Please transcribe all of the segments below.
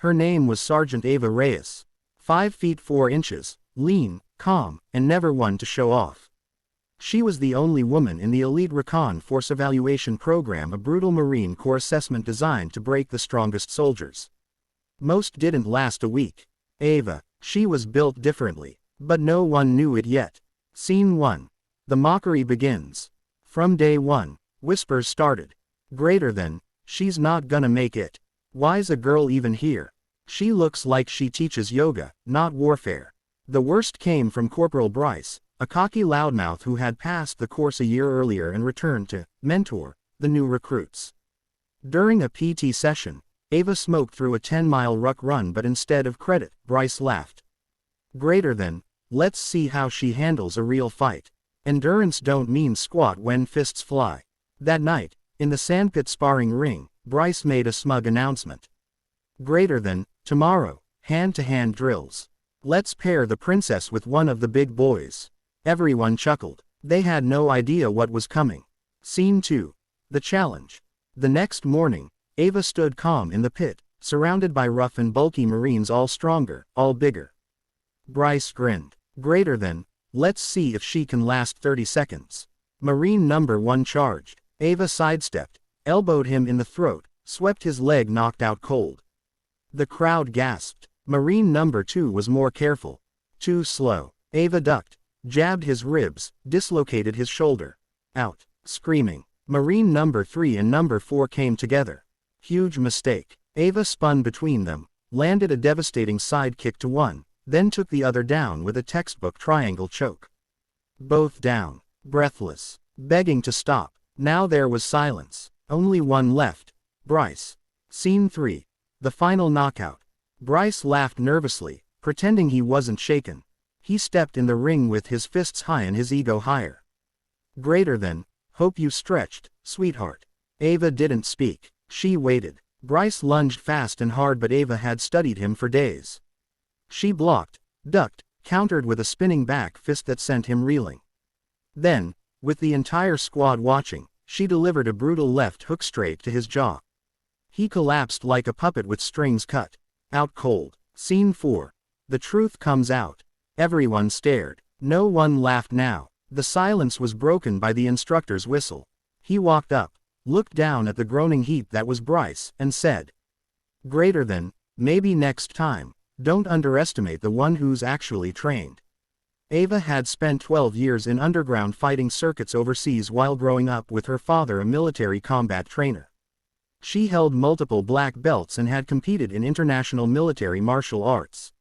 Her name was Sergeant Ava Reyes. 5 feet 4 inches, lean, calm, and never one to show off. She was the only woman in the Elite Recon Force Evaluation Program, a brutal Marine Corps assessment designed to break the strongest soldiers. Most didn't last a week. Ava, she was built differently, but no one knew it yet. Scene 1. The mockery begins. From day one, whispers started. Greater than, she's not gonna make it. Why's a girl even here? She looks like she teaches yoga, not warfare. The worst came from Corporal Bryce, a cocky loudmouth who had passed the course a year earlier and returned to mentor the new recruits. During a PT session, Ava smoked through a 10-mile ruck run, but instead of credit, Bryce laughed. Greater than, let's see how she handles a real fight. Endurance don't mean squat when fists fly. That night, in the sandpit sparring ring, Bryce made a smug announcement. Greater than, tomorrow, hand-to-hand drills. Let's pair the princess with one of the big boys. Everyone chuckled. They had no idea what was coming. Scene 2. The challenge. The next morning, Ava stood calm in the pit, surrounded by rough and bulky Marines, all stronger, all bigger. Bryce grinned. Greater than, let's see if she can last 30 seconds. Marine number 1 charged. Ava sidestepped, elbowed him in the throat, swept his leg knocked out cold. The crowd gasped. Marine number 2 was more careful. Too slow. Ava ducked, jabbed his ribs, dislocated his shoulder. Out. Screaming. Marine number 3 and number 4 came together. Huge mistake. Ava spun between them, landed a devastating side kick to one, then took the other down with a textbook triangle choke. Both down. Breathless. Begging to stop. Now there was silence. Only one left. Bryce. Scene 3. The final knockout. Bryce laughed nervously, pretending he wasn't shaken. He stepped in the ring with his fists high and his ego higher. Greater than, hope you stretched, sweetheart. Ava didn't speak. She waited. Bryce lunged fast and hard, but Ava had studied him for days. She blocked, ducked, countered with a spinning back fist that sent him reeling. Then, with the entire squad watching, she delivered a brutal left hook straight to his jaw. He collapsed like a puppet with strings cut. Out cold. Scene 4. The truth comes out. Everyone stared. No one laughed now. The silence was broken by the instructor's whistle. He walked up, looked down at the groaning heap that was Bryce, and said, Greater than, maybe next time, don't underestimate the one who's actually trained. Ava had spent 12 years in underground fighting circuits overseas while growing up with her father, a military combat trainer. She held multiple black belts and had competed in international military martial arts.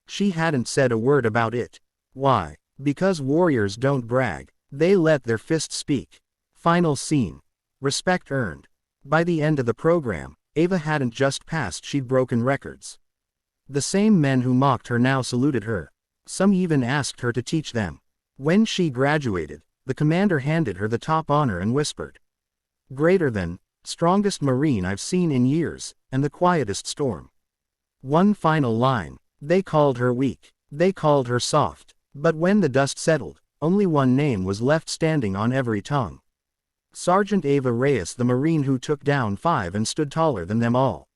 She hadn't said a word about it. Why? Because warriors don't brag, they let their fists speak. Final scene. Respect earned. By the end of the program, Ava hadn't just passed, she'd broken records. The same men who mocked her now saluted her. Some even asked her to teach them. When she graduated, the commander handed her the top honor and whispered, Greater than, strongest Marine I've seen in years, and the quietest storm. One final line. They called her weak. They called her soft. But when the dust settled, only one name was left standing on every tongue. Sergeant Ava Reyes, the Marine who took down 5 and stood taller than them all.